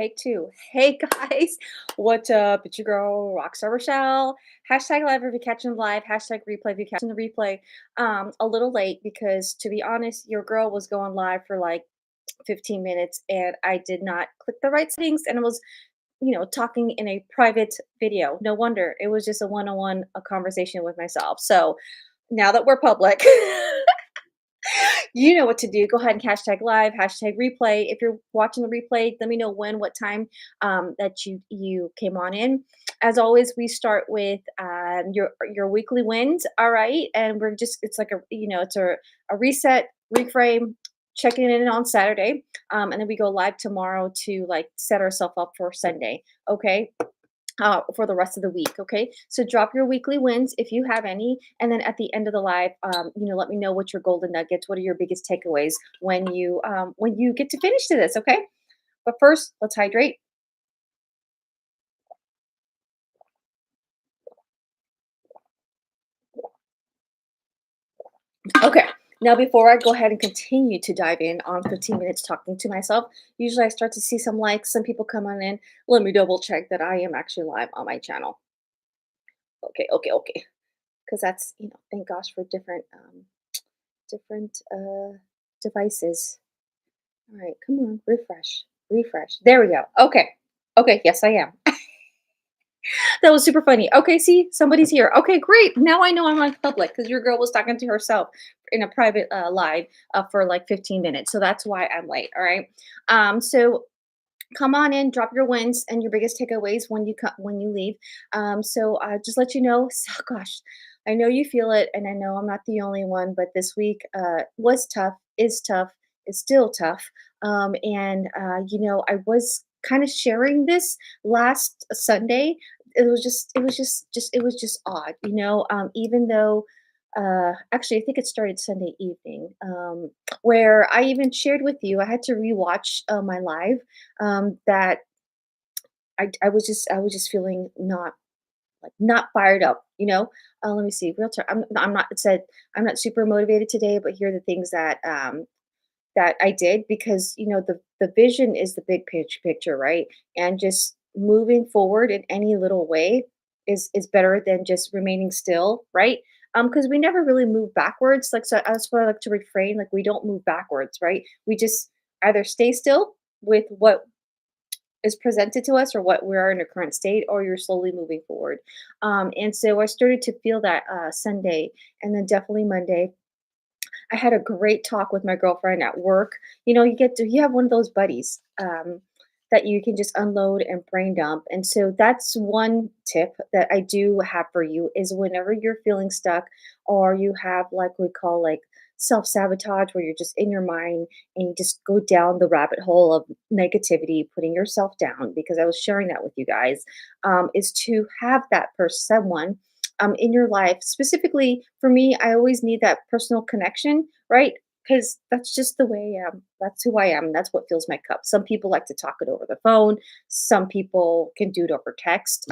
Take two. Hey guys, what's up? It's your girl Rockstar Rochelle. Hashtag live if you're catching live. Hashtag replay if you're catching the replay. A little late because to be honest, your girl was going live for like 15 minutes and I did not click the right settings and it was, talking in a private video. No wonder it was just a one-on-one a conversation with myself. So now that we're public, you know what to do. Go ahead and hashtag live, hashtag replay. If you're watching the replay, let me know when, what time that you came on in. As always, we start with your weekly wins. All right, and we're just it's like it's a reset, reframe. Checking in on Saturday, and then we go live tomorrow to like set ourselves up for Sunday. Okay, for the rest of the week. Okay. So drop your weekly wins if you have any. And then at the end of the live, let me know what your golden nuggets, what are your biggest takeaways when you get to finish to this. Okay. But first, let's hydrate. Okay. Now, before I go ahead and continue to dive in on 15 minutes talking to myself, usually I start to see some likes, some people come on in. Let me double check that I am actually live on my channel. Okay, okay, okay. Because that's, thank gosh for different devices. All right, come on, refresh, refresh. There we go. Okay, okay, yes, I am. That was super funny. Okay, see, somebody's here. Okay, great. Now I know I'm on public because your girl was talking to herself in a private live for like 15 minutes. So that's why I'm late. All right. So come on in, drop your wins and your biggest takeaways when when you leave. Just let you know. So, gosh, I know you feel it, and I know I'm not the only one. But this week was tough, is still tough. I was kind of sharing this last Sunday. It was just odd, even though actually I think it started Sunday evening, where I even shared with you I had to rewatch my live that I was just feeling not fired up, let me see, real talk. I'm not, it said I'm not super motivated today, but here are the things that I did because the vision is the big picture, right? And just moving forward in any little way is better than just remaining still, right? Because we never really move backwards. Like, so that's what I like to refrain. Like, we don't move backwards, right? We just either stay still with what is presented to us or what we are in a current state, or you're slowly moving forward. And so I started to feel that Sunday, and then definitely Monday I had a great talk with my girlfriend at work. You have one of those buddies that you can just unload and brain dump. And so that's one tip that I do have for you is whenever you're feeling stuck or you have like we call like self-sabotage where you're just in your mind and you just go down the rabbit hole of negativity, putting yourself down, because I was sharing that with you guys, is to have that person, someone in your life. Specifically for me, I always need that personal connection, right? Because that's just the way I am. That's who I am. That's what fills my cup. Some people like to talk it over the phone. Some people can do it over text.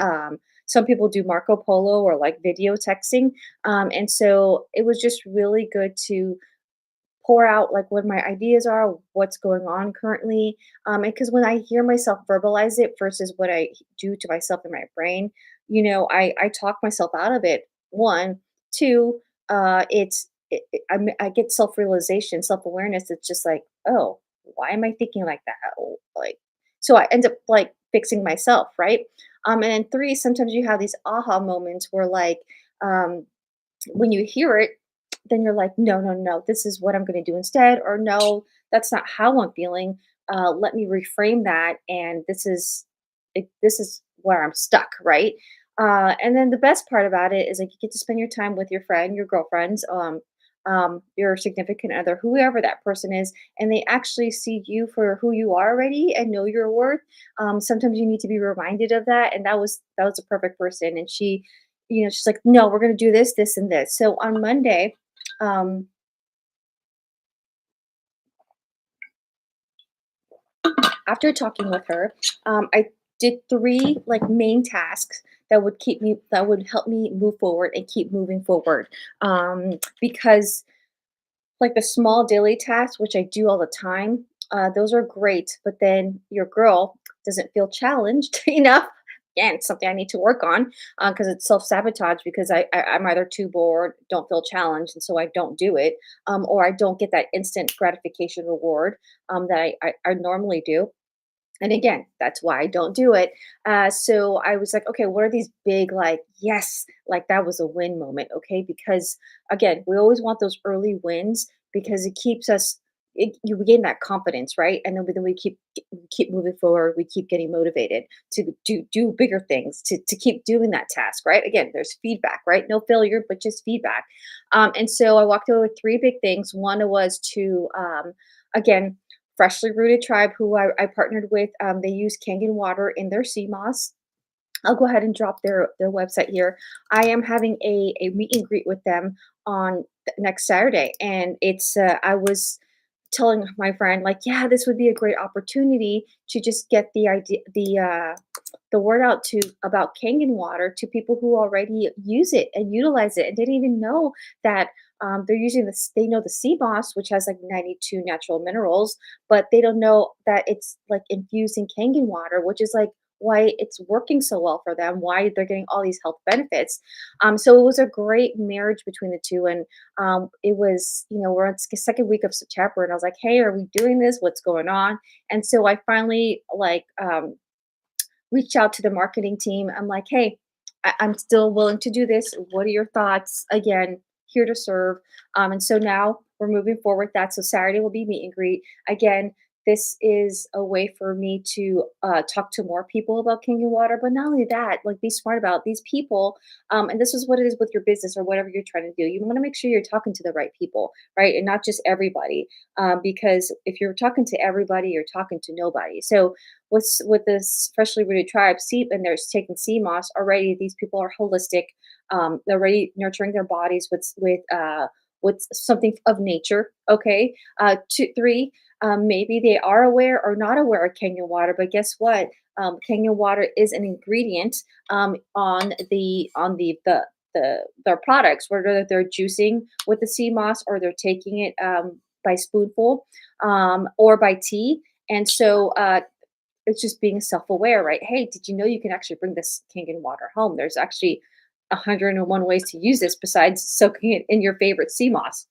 Some people do Marco Polo or like video texting. And so it was just really good to pour out like what my ideas are, what's going on currently. And because when I hear myself verbalize it versus what I do to myself in my brain, I talk myself out of it. One, two, I get self realization, self awareness. It's just like, oh, why am I thinking like that? Oh, like, so I end up like fixing myself, right? And then three, sometimes you have these aha moments where like, um, when you hear it, then you're like, no, no, no, this is what I'm going to do instead. Or no, that's not how I'm feeling. Let me reframe that. And this is where I'm stuck. Right. And then the best part about it is like you get to spend your time with your friend, your girlfriends, your significant other, whoever that person is, and they actually see you for who you are already and know your worth. Sometimes you need to be reminded of that. And that was a perfect person. And she's like, no, we're going to do this, this, and this. So on Monday, um, after talking with her, I did three like main tasks that would help me move forward and keep moving forward. Because like the small daily tasks, which I do all the time, those are great. But then your girl doesn't feel challenged enough. Again, it's something I need to work on because it's self sabotage because I'm either too bored, don't feel challenged, and so I don't do it, or I don't get that instant gratification reward that I normally do. And again, that's why I don't do it. So I was like, okay, what are these big, like, yes, like that was a win moment? Okay. Because again, we always want those early wins because it keeps us, you gain that confidence, right? And then we keep moving forward. We keep getting motivated to do bigger things, to keep doing that task, right? Again, there's feedback, right? No failure, but just feedback. And so I walked away with three big things. One was to, again, Freshly Rooted Tribe, who I partnered with, they use Kangen water in their sea moss. I'll go ahead and drop their website here. I am having a meet and greet with them on next Saturday, and it's I was telling my friend like, yeah, this would be a great opportunity to just get the word out to about Kangen water to people who already use it and utilize it and didn't even know that they're using this. They know the sea moss, which has like 92 natural minerals, but they don't know that it's like infused in Kangen water, which is like why it's working so well for them, why they're getting all these health benefits. So it was a great marriage between the two. And it was, we're on the second week of September, and I was like, hey, are we doing this? What's going on? And so I finally like reached out to the marketing team. I'm like, hey, I'm still willing to do this. What are your thoughts? Again, here to serve. And so now we're moving forward with that. So Saturday will be meet and greet. Again, this is a way for me to talk to more people about King and Water, but not only that, like be smart about these people. And this is what it is with your business or whatever you're trying to do. You want to make sure you're talking to the right people, right? And not just everybody. Because if you're talking to everybody, you're talking to nobody. So with this freshly rooted tribe, sea and there's taking sea moss already. These people are holistic. They're already nurturing their bodies with something of nature. Okay, two, three. Maybe they are aware or not aware of Kangen water, but guess what? Kangen water is an ingredient on their products, whether they're juicing with the sea moss or they're taking it by spoonful or by tea. And so it's just being self-aware, right? Hey, did you know you can actually bring this Kangen water home? There's actually 101 ways to use this besides soaking it in your favorite sea moss.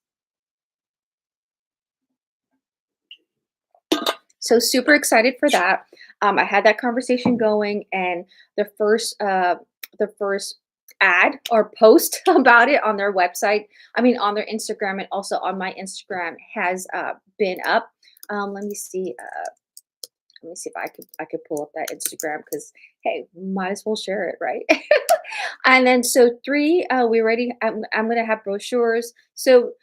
So super excited for that. I had that conversation going, and the first ad or post about it on their website. I mean, on their Instagram and also on my Instagram has been up. Let me see. Let me see if I could pull up that Instagram because hey, might as well share it, right? And then so three, we already. I'm gonna have brochures. So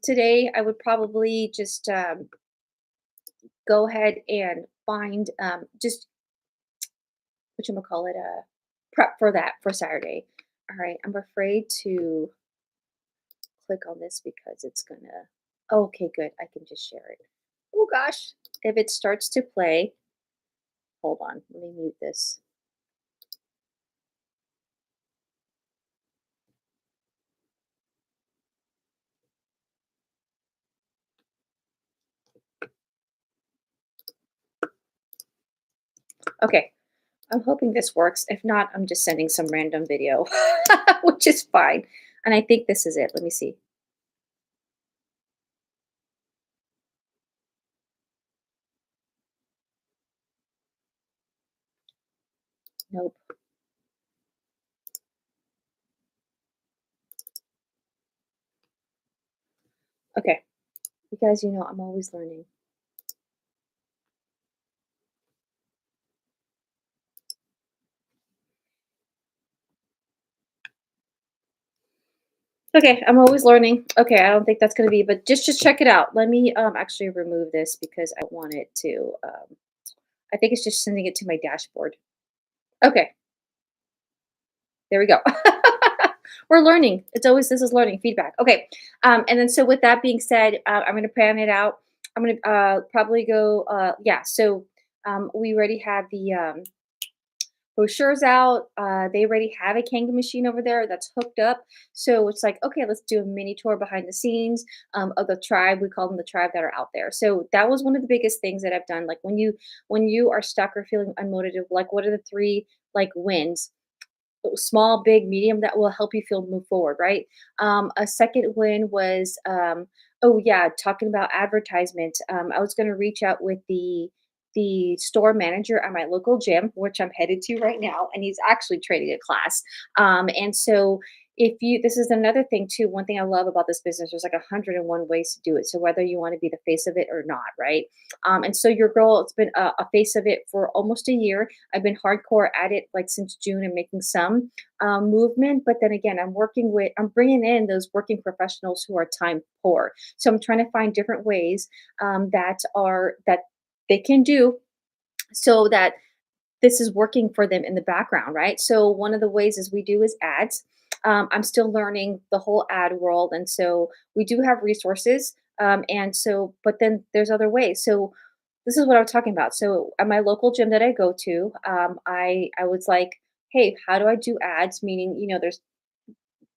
today I would probably just go ahead and find just what you call it prep for that for Saturday. All right, I'm afraid to click on this because it's gonna. Okay, good. I can just share it. Oh gosh, if it starts to play, hold on. Let me mute this. Okay, I'm hoping this works. If not, I'm just sending some random video, which is fine. And I think this is it. Let me see. Nope. Okay. You guys, I'm always learning. Okay, I'm always learning. Okay, I don't think that's gonna be, but just check it out. Let me actually remove this because I want it to. I think it's just sending it to my dashboard. Okay, there we go. We're learning. It's always this is learning feedback. Okay, and then so with that being said, I'm gonna plan it out. I'm gonna probably go. Yeah, so we already have brochures out. They already have a Kangen machine over there that's hooked up. So it's like, okay, let's do a mini tour behind the scenes of the tribe. We call them the tribe that are out there. So that was one of the biggest things that I've done. Like when you are stuck or feeling unmotivated, like what are the three like wins? Small, big, medium that will help you feel move forward, right? A second win was, oh yeah, talking about advertisement. I was going to reach out with the store manager at my local gym, which I'm headed to right now, and he's actually trading a class. And so if you this is another thing too, one thing I love about this business, there's like 101 ways to do it. So whether you want to be the face of it or not, right? And so your girl, it's been a face of it for almost a year. I've been hardcore at it like since June and making some movement. But then again, I'm bringing in those working professionals who are time poor. So I'm trying to find different ways that they can do so that this is working for them in the background, right? So one of the ways is we do is ads. I'm still learning the whole ad world, and so we do have resources. And so, but then there's other ways. So this is what I was talking about. So at my local gym that I go to, I was like, hey, how do I do ads? Meaning, there's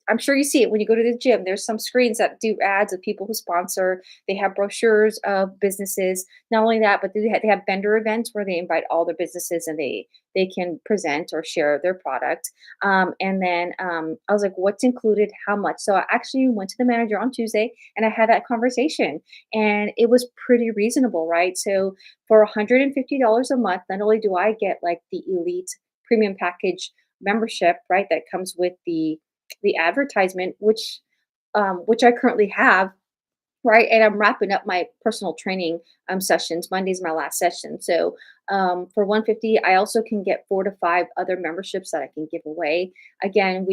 I'm sure you see it when you go to the gym. There's some screens that do ads of people who sponsor. They have brochures of businesses. Not only that, but they have vendor events where they invite all their businesses and they can present or share their product. And then I was like, what's included? How much? So I actually went to the manager on Tuesday and I had that conversation, and it was pretty reasonable, right? So for $150 a month, not only do I get like the elite premium package membership, right, that comes with the advertisement, which I currently have, right? And I'm wrapping up my personal training sessions. Monday's my last session. So for 150, I also can get 4 to 5 other memberships that I can give away. Again,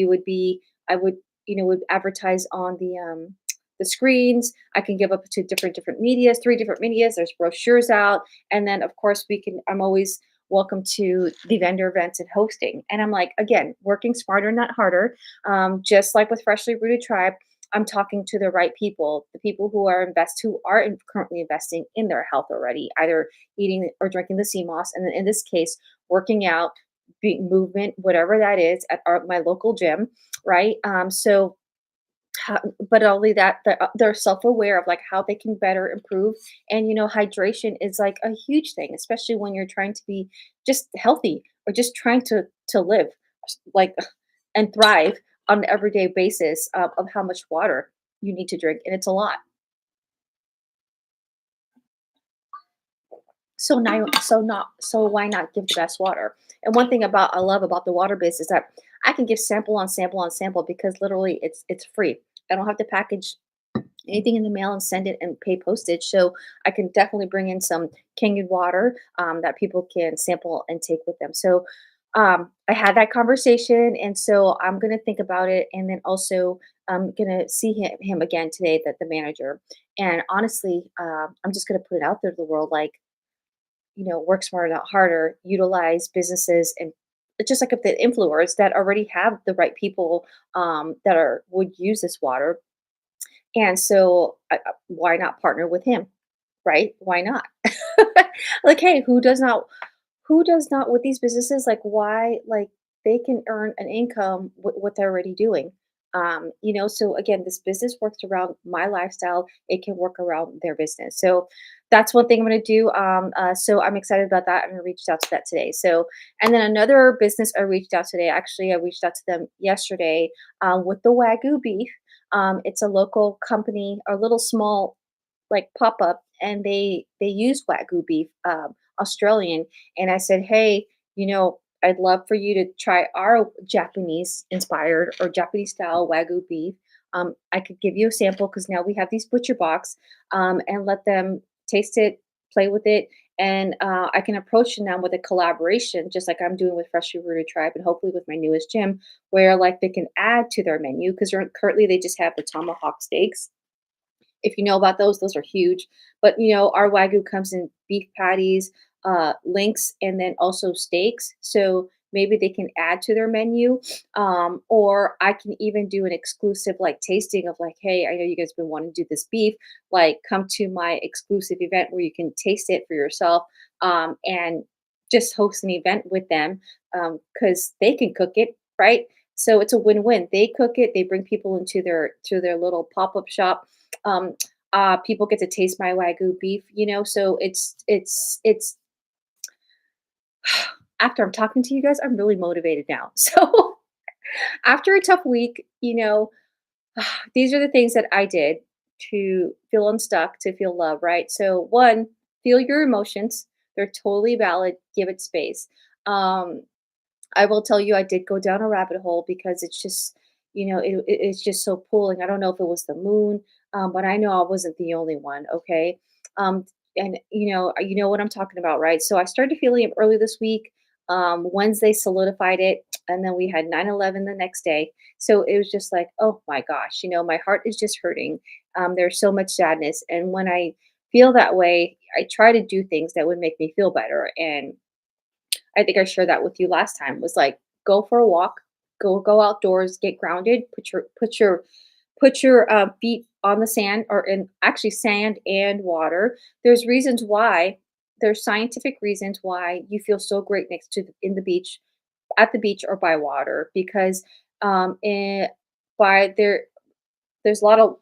I would, would advertise on the screens. I can give up to different medias, 3 different medias. There's brochures out, and then of course we can. I'm always welcome to the vendor events and hosting. And I'm like, again, working smarter, not harder. Just like with Freshly Rooted Tribe, I'm talking to the right people, the people who are currently investing in their health already, either eating or drinking the sea moss, and in this case, working out, movement, whatever that is, at my local gym, right? But only that they're self-aware of like how they can better improve, and hydration is like a huge thing, especially when you're trying to be just healthy or just trying to live like and thrive on an everyday basis of how much water you need to drink, and it's a lot. So why not give the best water? And one thing about I love about the water biz is that I can give sample on sample on sample because literally it's free. I don't have to package anything in the mail and send it and pay postage. So I can definitely bring in some Kangen water that people can sample and take with them. So I had that conversation, and so I'm gonna think about it, and then also I'm gonna see him again today, that the manager. And honestly, I'm just gonna put it out there to the world, like, work smarter, not harder. Utilize businesses and it's just like if the influencers that already have the right people that are would use this water, and so, why not partner with him, right? Why not? Like, hey, who does not with these businesses? Like, why? Like, they can earn an income with what they're already doing. So again, this business works around my lifestyle. It can work around their business. So that's one thing I'm going to do. So I'm excited about that, and I reached out to that today. So, and then another business I reached out today. Actually, I reached out to them yesterday with the Wagyu Beef. It's a local company, a little small like pop up, and they use Wagyu beef, Australian. And I said, hey, I'd love for you to try our Japanese inspired or Japanese style Wagyu beef. I could give you a sample because now we have these butcher box, and let them taste it, play with it. And I can approach them now with a collaboration, just like I'm doing with Freshly Rooted Tribe, and hopefully with my newest gym, where like they can add to their menu because currently they just have the tomahawk steaks. If you know about those are huge. But our Wagyu comes in beef patties, links, and then also steaks. So maybe they can add to their menu. Or I can even do an exclusive like tasting of like, hey, I know you guys been wanting to do this beef. Like, come to my exclusive event where you can taste it for yourself. And just host an event with them because they can cook it, right? So it's a win-win. They cook it, they bring people into their little pop-up shop. Um, People get to taste my Wagyu beef, so it's after I'm talking to you guys, I'm really motivated now. So after a tough week, these are the things that I did to feel unstuck, to feel love, right? So, one, feel your emotions. They're totally valid. Give it space. Um, I will tell you, I did go down a rabbit hole because it's just, it's just so pulling. I don't know if it was the moon, but I know I wasn't the only one. Okay. Um, and you know what I'm talking about, right? So I started feeling it early this week. Wednesday solidified it, and then we had 9/11 the next day. So it was just like, oh my gosh, my heart is just hurting. There's so much sadness, and when I feel that way, I try to do things that would make me feel better. And I think I shared that with you last time, was like, go for a walk, go outdoors, get grounded, put your feet on the sand, or in actually sand and water. There's reasons why, there's scientific reasons why you feel so great next to in the beach, at the beach or by water, because by there there's a lot of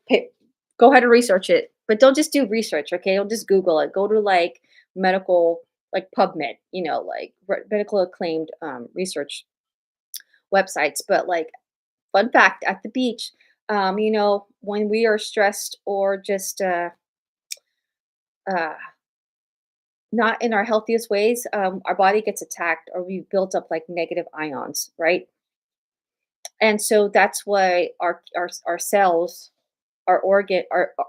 go ahead and research it, but don't just do research, okay? Don't just Google it. Go to like medical, like PubMed, like medical acclaimed research websites. But like, fun fact, at the beach, when we are stressed or just uh, not in our healthiest ways, our body gets attacked, or we built up like negative ions, right? And so that's why our cells, our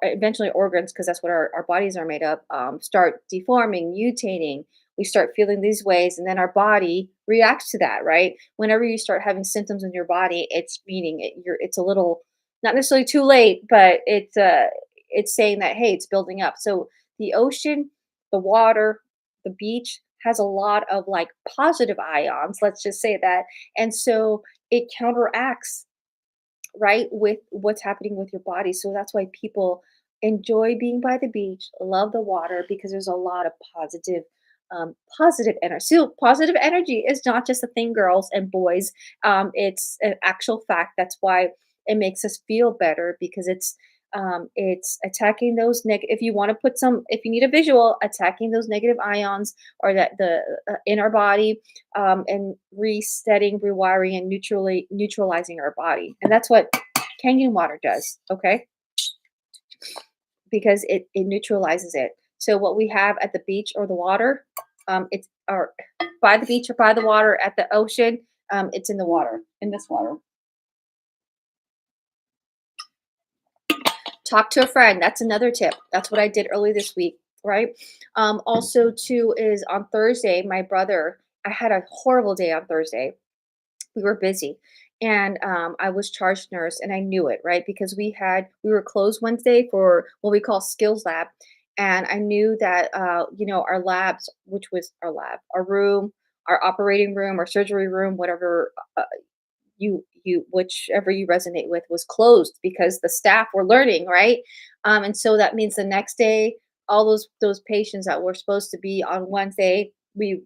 eventually organs, because that's what our bodies are made of, start deforming, mutating. We start feeling these ways, and then our body reacts to that, right? Whenever you start having symptoms in your body, it's meaning it's a little, not necessarily too late, but it's saying that, hey, it's building up. So the ocean, the water, the beach has a lot of like positive ions, let's just say that. And so it counteracts, right, with what's happening with your body. So that's why people enjoy being by the beach, love the water, because there's a lot of positive energy. So positive energy is not just a thing, girls and boys. It's an actual fact. That's why it makes us feel better, because it's attacking those if you want to put some, if you need a visual, attacking those negative ions, or that the in our body, and resetting, rewiring, and neutralizing our body. And that's what Kangen water does, okay? Because it neutralizes it. So what we have at the beach or the water, it's or by the beach or by the water at the ocean, it's in the water, in this water. Talk to a friend. That's another tip. That's what I did early this week, right? Also, too, is on Thursday, my brother, I had a horrible day on Thursday. We were busy, and I was charge nurse, and I knew it, right? Because we were closed Wednesday for what we call skills lab. And I knew that our labs, which was our lab, our room, our operating room, our surgery room, whatever, you whichever you resonate with, was closed because the staff were learning, right? And so that means the next day, all those patients that were supposed to be on Wednesday, we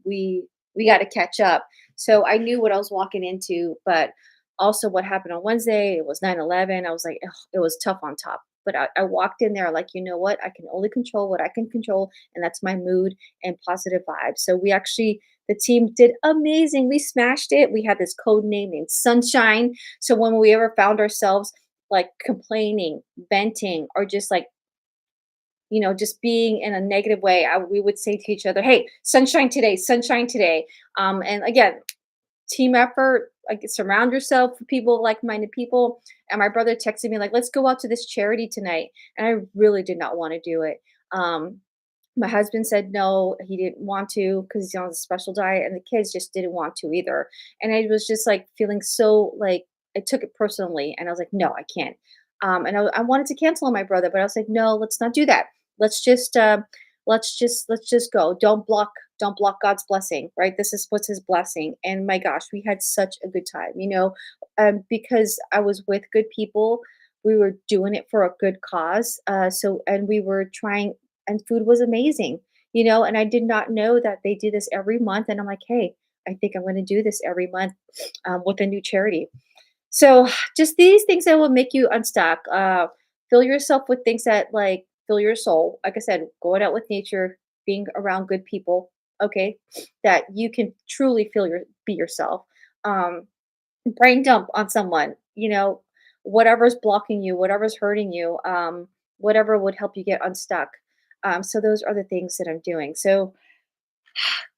got to catch up. So I knew what I was walking into. But also what happened on Wednesday, it was 9/11. I was like, ugh, it was tough on top. But I walked in there like, you know what, I can only control what I can control, and that's my mood and positive vibes. So the team did amazing. We smashed it. We had this code name named Sunshine. So when we ever found ourselves like complaining, venting, or just like, just being in a negative way, we would say to each other, hey, sunshine today, sunshine today. And again, team effort, like, surround yourself with people, like-minded people. And my brother texted me like, let's go out to this charity tonight. And I really did not want to do it. My husband said no, he didn't want to because he's on a special diet, and the kids just didn't want to either. And I was just like feeling so like, I took it personally, and I was like, no, I can't. And I wanted to cancel on my brother, but I was like, no, let's not do that. Let's just let's just go. Don't block God's blessing, right? This is what's His blessing. And my gosh, we had such a good time, because I was with good people. We were doing it for a good cause. And we were trying, and food was amazing. and I did not know that they do this every month. And I'm like, hey, I think I'm going to do this every month with a new charity. So just these things that will make you unstuck. Fill yourself with things that like fill your soul. Like I said, going out with nature, being around good people. Okay, that you can truly feel be yourself. Um, Brain dump on someone. Whatever's blocking you, whatever's hurting you, whatever would help you get unstuck. So those are the things that I'm doing. So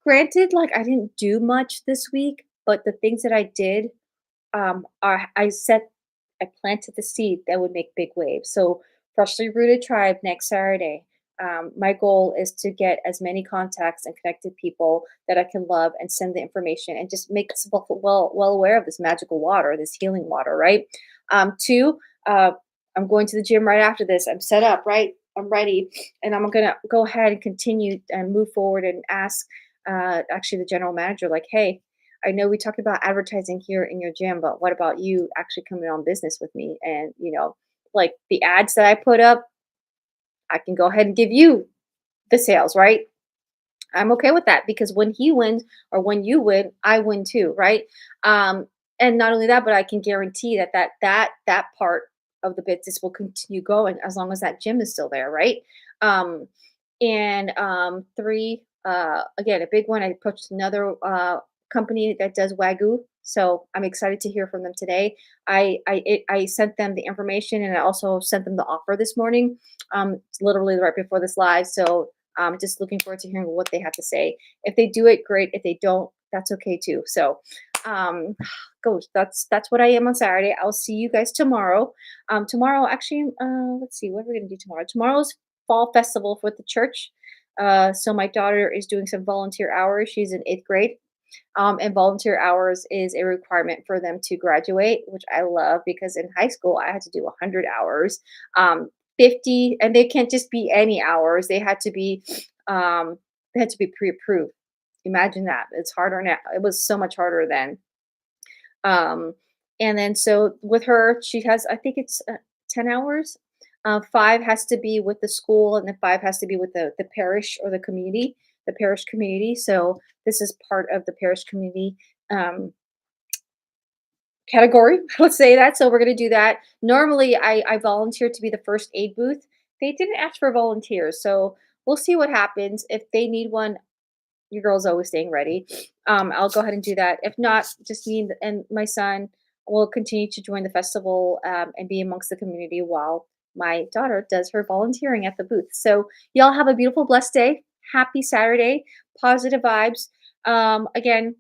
granted, like I didn't do much this week, but the things that I did I planted the seed that would make big waves. So freshly rooted tribe next Saturday. My goal is to get as many contacts and connected people that I can love and send the information and just make us well aware of this magical water, this healing water, right? Two, I'm going to the gym right after this. I'm set up, right? I'm ready, and I'm gonna go ahead and continue and move forward and ask actually the general manager, like, hey, I know we talked about advertising here in your gym, but what about you actually coming on business with me? And, like the ads that I put up, I can go ahead and give you the sales, right? I'm okay with that because when he wins or when you win, I win too, right? Um, and not only that, but I can guarantee that part of the business will continue going as long as that gym is still there, right? Um, and three, again, a big one. I approached another company that does Wagyu, so I'm excited to hear from them today. I sent them the information and I also sent them the offer this morning, literally right before this live. So just looking forward to hearing what they have to say. If they do it, great. If they don't, that's okay too. So, um, gosh, that's what I am on Saturday. I'll see you guys tomorrow. Tomorrow, actually, let's see, what are we gonna do tomorrow? Tomorrow's fall festival with the church. So my daughter is doing some volunteer hours. She's in 8th grade. And volunteer hours is a requirement for them to graduate, which I love because in high school I had to do 100 hours, 50, and they can't just be any hours. Um, they had to be pre-approved. Imagine that. It's harder now. It was so much harder then. Um, and then so with her, she has, I think it's 10 hours. Five has to be with the school, and then five has to be with the parish or the parish community. So this is part of the parish community um, category. Let's say that. So we're going to do that. Normally, I volunteer to be the first aid booth. They didn't ask for volunteers, so we'll see what happens. If they need one, your girl's always staying ready. I'll go ahead and do that. If not, just me and my son will continue to join the festival and be amongst the community while my daughter does her volunteering at the booth. So, y'all have a beautiful, blessed day. Happy Saturday. Positive vibes. Again,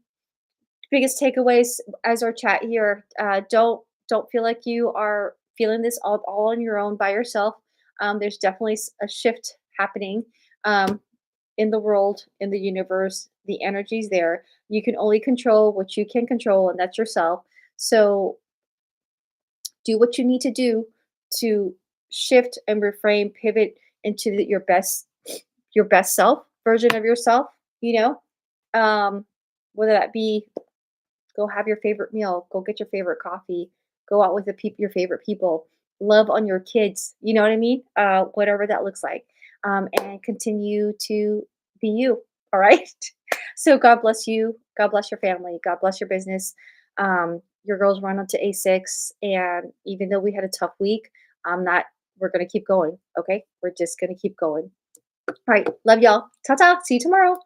biggest takeaways as our chat here. Don't feel like you are feeling this all on your own by yourself. There's definitely a shift happening. Um, in the world, in the universe, the energy's there. You can only control what you can control, and that's yourself. So do what you need to do to shift and reframe, pivot into your best self version of yourself. You know, whether that be go have your favorite meal, go get your favorite coffee, go out with your favorite people, love on your kids. You know what I mean? Whatever that looks like, and continue to be you. All right. So God bless you. God bless your family. God bless your business. Your girls run on to A6, and even though we had a tough week, I'm not. We're gonna keep going. Okay, we're just gonna keep going. All right. Love y'all. Ta ta. See you tomorrow.